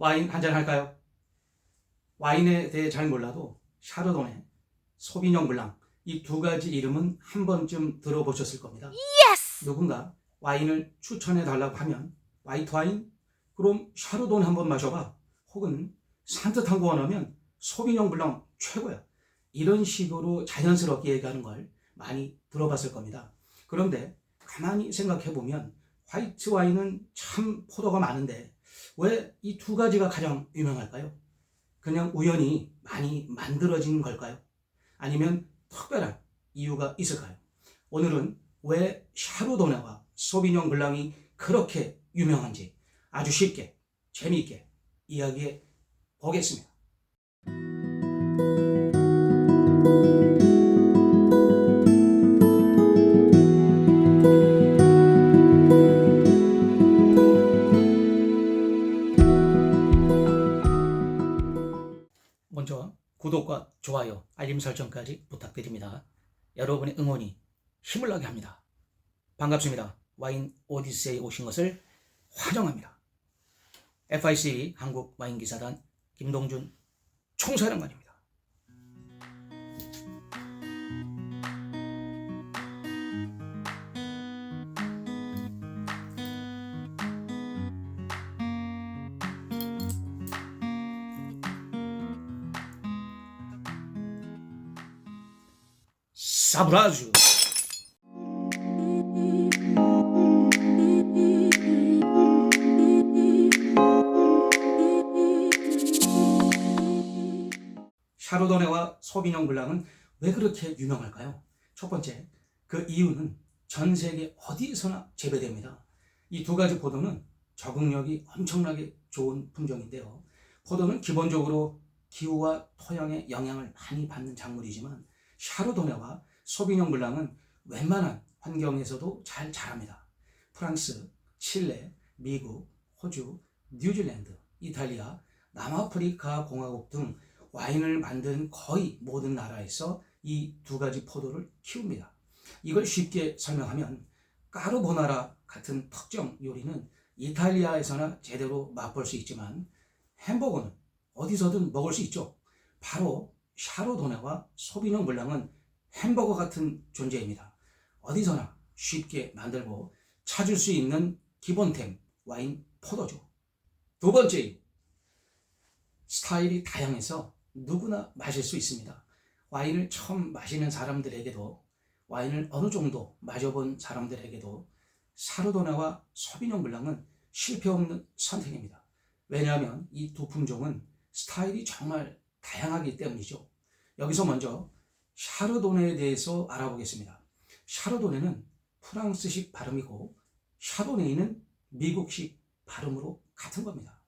와인 한잔 할까요? 와인에 대해 잘 몰라도 샤르도네, 소비뇽 블랑 이 두 가지 이름은 한 번쯤 들어보셨을 겁니다. 누군가 와인을 추천해 달라고 하면 화이트 와인? 그럼 샤르도네 한번 마셔봐. 혹은 산뜻한 거 원하면 소비뇽 블랑 최고야. 이런 식으로 자연스럽게 얘기하는 걸 많이 들어봤을 겁니다. 그런데 가만히 생각해 보면 화이트 와인은 참 포도가 많은데 왜 이 두 가지가 가장 유명할까요? 그냥 우연히 많이 만들어진 걸까요? 아니면 특별한 이유가 있을까요? 오늘은 왜 샤르도네와 소비뇽 블랑이 그렇게 유명한지 아주 쉽게 재미있게 이야기해 보겠습니다. 먼저 구독과 좋아요, 알림 설정까지 부탁드립니다. 여러분의 응원이 힘을 나게 합니다. 반갑습니다. 와인 오디세이에 오신 것을 환영합니다. FIC 한국 와인기사단 김동준 총사령관입니다. 사브라주 샤르도네와 소비뇽 블랑은 왜 그렇게 유명할까요? 첫 번째, 그 이유는 전 세계 어디서나 재배됩니다. 이 두 가지 포도는 적응력이 엄청나게 좋은 품종인데요. 포도는 기본적으로 기후와 토양의 영향을 많이 받는 작물이지만 샤르도네와 소비뇽 블랑은 웬만한 환경에서도 잘 자랍니다. 프랑스, 칠레, 미국, 호주, 뉴질랜드, 이탈리아, 남아프리카 공화국 등 와인을 만든 거의 모든 나라에서 이 두 가지 포도를 키웁니다. 이걸 쉽게 설명하면 까르보나라 같은 특정 요리는 이탈리아에서나 제대로 맛볼 수 있지만 햄버거는 어디서든 먹을 수 있죠. 바로 샤르도네와 소비뇽 블랑은 햄버거 같은 존재입니다. 어디서나 쉽게 만들고 찾을 수 있는 기본템 와인 포도죠. 두 번째, 스타일이 다양해서 누구나 마실 수 있습니다. 와인을 처음 마시는 사람들에게도 와인을 어느 정도 마셔본 사람들에게도 샤르도네와 소비뇽 블랑은 실패 없는 선택입니다. 왜냐하면 이 두 품종은 스타일이 정말 다양하기 때문이죠. 여기서 먼저 샤르도네에 대해서 알아보겠습니다. 샤르도네는 프랑스식 발음이고 샤도네이는 미국식 발음으로 같은 겁니다.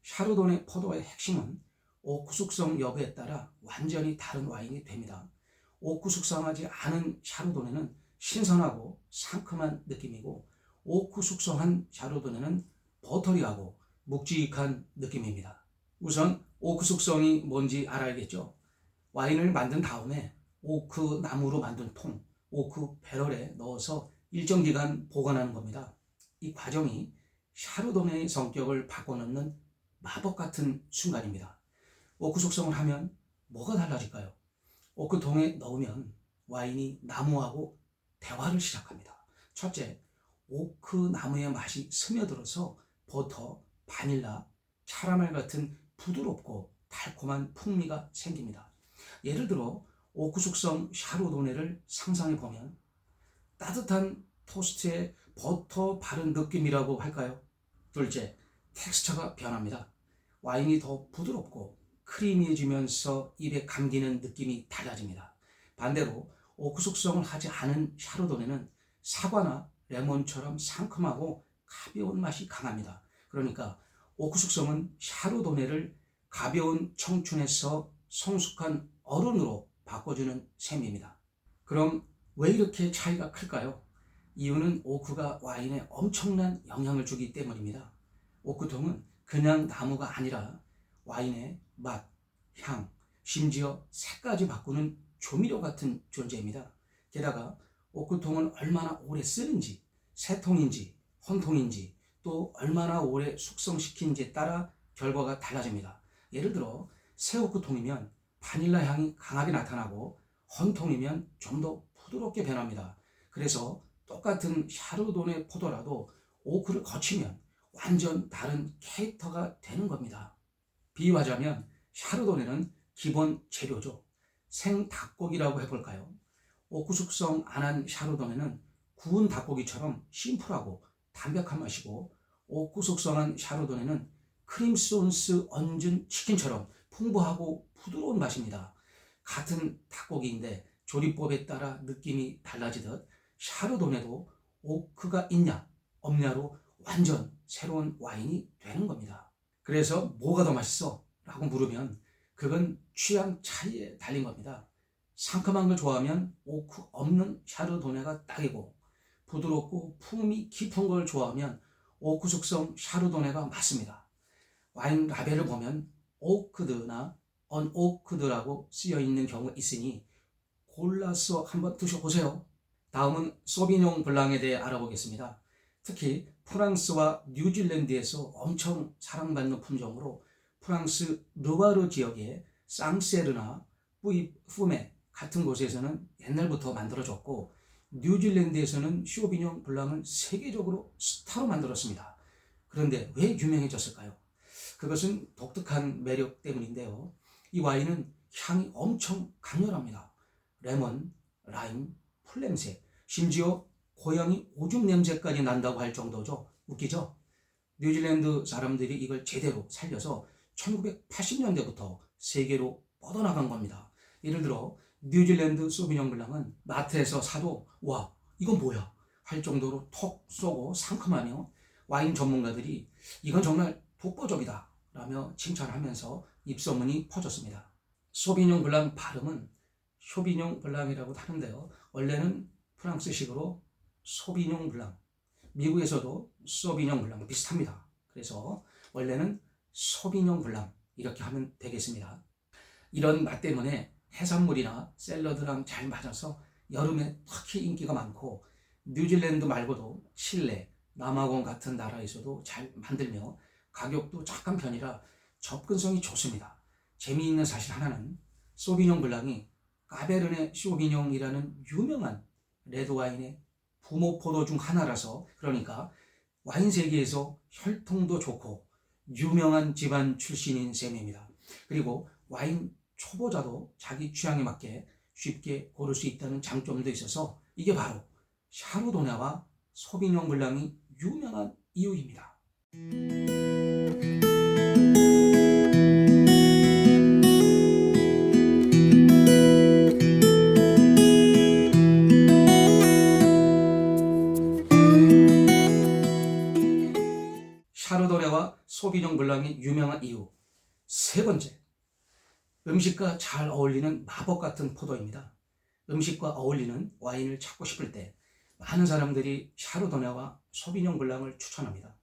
샤르도네 포도의 핵심은 오크 숙성 여부에 따라 완전히 다른 와인이 됩니다. 오크 숙성하지 않은 샤르도네는 신선하고 상큼한 느낌이고 오크 숙성한 샤르도네는 버터리하고 묵직한 느낌입니다. 우선 오크 숙성이 뭔지 알아야겠죠. 와인을 만든 다음에 오크 나무로 만든 통, 오크 배럴에 넣어서 일정 기간 보관하는 겁니다. 이 과정이 샤르도네의 성격을 바꿔놓는 마법 같은 순간입니다. 오크 숙성을 하면 뭐가 달라질까요? 오크통에 넣으면 와인이 나무하고 대화를 시작합니다. 첫째, 오크 나무의 맛이 스며들어서 버터, 바닐라, 캐러멜 같은 부드럽고 달콤한 풍미가 생깁니다. 예를 들어 오크 숙성 샤르도네를 상상해 보면 따뜻한 토스트에 버터 바른 느낌이라고 할까요? 둘째, 텍스처가 변합니다. 와인이 더 부드럽고 크리미해지면서 입에 감기는 느낌이 달라집니다. 반대로 오크 숙성을 하지 않은 샤르도네는 사과나 레몬처럼 상큼하고 가벼운 맛이 강합니다. 그러니까 오크 숙성은 샤르도네를 가벼운 청춘에서 성숙한 어른으로 바꿔주는 셈입니다. 그럼 왜 이렇게 차이가 클까요? 이유는 오크가 와인에 엄청난 영향을 주기 때문입니다. 오크통은 그냥 나무가 아니라 와인의 맛, 향, 심지어 색까지 바꾸는 조미료 같은 존재입니다. 게다가 오크통을 얼마나 오래 쓰는지, 새 통인지, 헌통인지, 또 얼마나 오래 숙성시킨지에 따라 결과가 달라집니다. 예를 들어 새 오크 통이면 바닐라 향이 강하게 나타나고 헌 통이면 좀 더 부드럽게 변합니다. 그래서 똑같은 샤르도네 포도라도 오크를 거치면 완전 다른 캐릭터가 되는 겁니다. 비유하자면 샤르도네는 기본 재료죠. 생닭고기라고 해볼까요? 오크 숙성 안 한 샤르도네는 구운 닭고기처럼 심플하고 담백한 맛이고, 오크 숙성한 샤르도네는 크림 소스 얹은 치킨처럼 풍부하고 부드러운 맛입니다. 같은 닭고기인데 조리법에 따라 느낌이 달라지듯 샤르도네도 오크가 있냐 없냐로 완전 새로운 와인이 되는 겁니다. 그래서 뭐가 더 맛있어? 라고 물으면 그건 취향 차이에 달린 겁니다. 상큼한 걸 좋아하면 오크 없는 샤르도네가 딱이고, 부드럽고 풍미 깊은 걸 좋아하면 오크 숙성 샤르도네가 맞습니다. 와인 라벨을 보면 오크드나 언오크드라고 쓰여 있는 경우가 있으니 골라서 한번 드셔보세요. 다음은 소비뇽 블랑에 대해 알아보겠습니다. 특히 프랑스와 뉴질랜드에서 엄청 사랑받는 품종으로 프랑스 르와르 지역의 쌍세르나 뿌이푸메 같은 곳에서는 옛날부터 만들어졌고, 뉴질랜드에서는 쇼비뇽 블랑을 세계적으로 스타로 만들었습니다. 그런데 왜 유명해졌을까요? 그것은 독특한 매력 때문인데요. 이 와인은 향이 엄청 강렬합니다. 레몬, 라임, 풀냄새, 심지어 고양이 오줌 냄새까지 난다고 할 정도죠. 웃기죠? 뉴질랜드 사람들이 이걸 제대로 살려서 1980년대부터 세계로 뻗어나간 겁니다. 예를 들어 뉴질랜드 소비뇽 블랑은 마트에서 사도 와 이건 뭐야 할 정도로 톡 쏘고 상큼하며, 와인 전문가들이 이건 정말 독보적이다 라며 칭찬하면서 입소문이 퍼졌습니다. 소비뇽 블랑 발음은 쇼비뇽 블랑이라고 하는데요. 원래는 프랑스식으로 소비뇽 블랑, 미국에서도 소비뇽 블랑 비슷합니다. 그래서 원래는 소비뇽 블랑 이렇게 하면 되겠습니다. 이런 맛 때문에 해산물이나 샐러드랑 잘 맞아서 여름에 특히 인기가 많고, 뉴질랜드 말고도 칠레, 남아공 같은 나라에서도 잘 만들며 가격도 착한 편이라 접근성이 좋습니다. 재미있는 사실 하나는 소비뇽 블랑이 까베르네 쇼비뇽이라는 유명한 레드와인의 부모 포도 중 하나라서, 그러니까 와인 세계에서 혈통도 좋고 유명한 집안 출신인 셈입니다. 그리고 와인 초보자도 자기 취향에 맞게 쉽게 고를 수 있다는 장점도 있어서 이게 바로 샤르도네와 소비뇽 블랑이 유명한 이유입니다. 샤르도네와 소비뇽 블랑이 유명한 이유 세 번째, 음식과 잘 어울리는 마법 같은 포도입니다. 음식과 어울리는 와인을 찾고 싶을 때 많은 사람들이 샤르도네와 소비뇽 블랑을 추천합니다.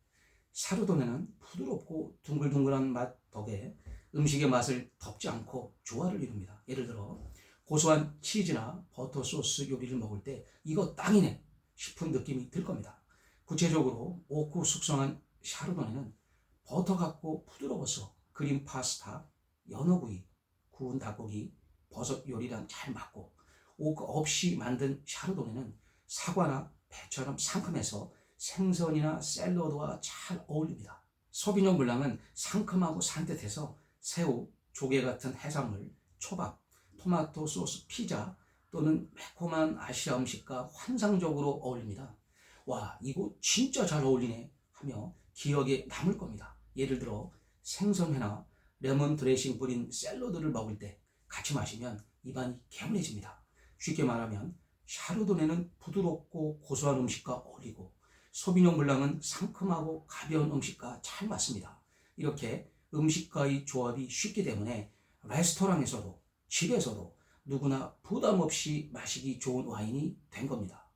샤르도네는 부드럽고 둥글둥글한 맛 덕에 음식의 맛을 덮지 않고 조화를 이룹니다. 예를 들어 고소한 치즈나 버터 소스 요리를 먹을 때 이거 땅이네 싶은 느낌이 들 겁니다. 구체적으로 오크 숙성한 샤르도네는 버터 같고 부드러워서 그린 파스타, 연어구이, 구운 닭고기, 버섯 요리랑 잘 맞고, 오크 없이 만든 샤르도네는 사과나 배처럼 상큼해서 생선이나 샐러드와 잘 어울립니다. 소비뇽 블랑은 상큼하고 산뜻해서 새우, 조개 같은 해산물, 초밥, 토마토 소스 피자 또는 매콤한 아시아 음식과 환상적으로 어울립니다. 와, 이거 진짜 잘 어울리네 하며 기억에 남을 겁니다. 예를 들어 생선회나 레몬 드레싱 뿌린 샐러드를 먹을 때 같이 마시면 입안이 개운해집니다. 쉽게 말하면 샤르도네는 부드럽고 고소한 음식과 어울리고, 소비뇽 블랑은 상큼하고 가벼운 음식과 잘 맞습니다. 이렇게 음식과의 조합이 쉽기 때문에 레스토랑에서도 집에서도 누구나 부담 없이 마시기 좋은 와인이 된 겁니다.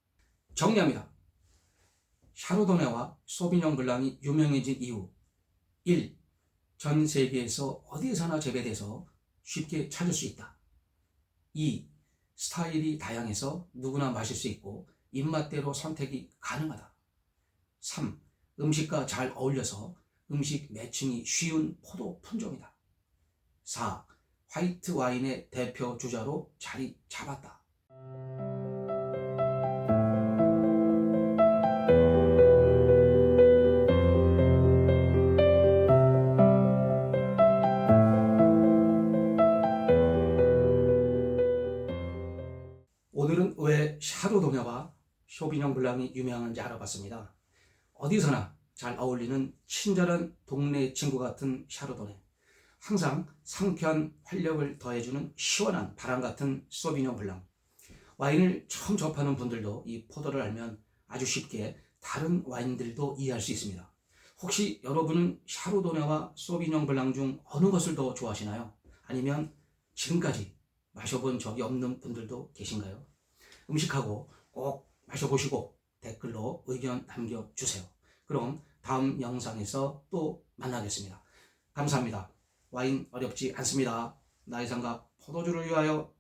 정리합니다. 샤르도네와 소비뇽 블랑이 유명해진 이유 1. 전 세계에서 어디에서나 재배돼서 쉽게 찾을 수 있다. 2. 스타일이 다양해서 누구나 마실 수 있고 입맛대로 선택이 가능하다. 3. 음식과 잘 어울려서 음식 매칭이 쉬운 포도 품종이다. 4. 화이트 와인의 대표 주자로 자리 잡았다. 오늘은 왜 샤르도네와 쇼비뇽 블랑이 유명한지 알아봤습니다. 어디서나 잘 어울리는 친절한 동네 친구 같은 샤르도네, 항상 상쾌한 활력을 더해주는 시원한 바람 같은 소비뇽 블랑. 와인을 처음 접하는 분들도 이 포도를 알면 아주 쉽게 다른 와인들도 이해할 수 있습니다. 혹시 여러분은 샤르도네와 소비뇽 블랑 중 어느 것을 더 좋아하시나요? 아니면 지금까지 마셔본 적이 없는 분들도 계신가요? 음식하고 꼭 마셔보시고 댓글로 의견 남겨주세요. 그럼 다음 영상에서 또 만나겠습니다. 감사합니다. 와인 어렵지 않습니다. 나의 상가 포도주를 위하여.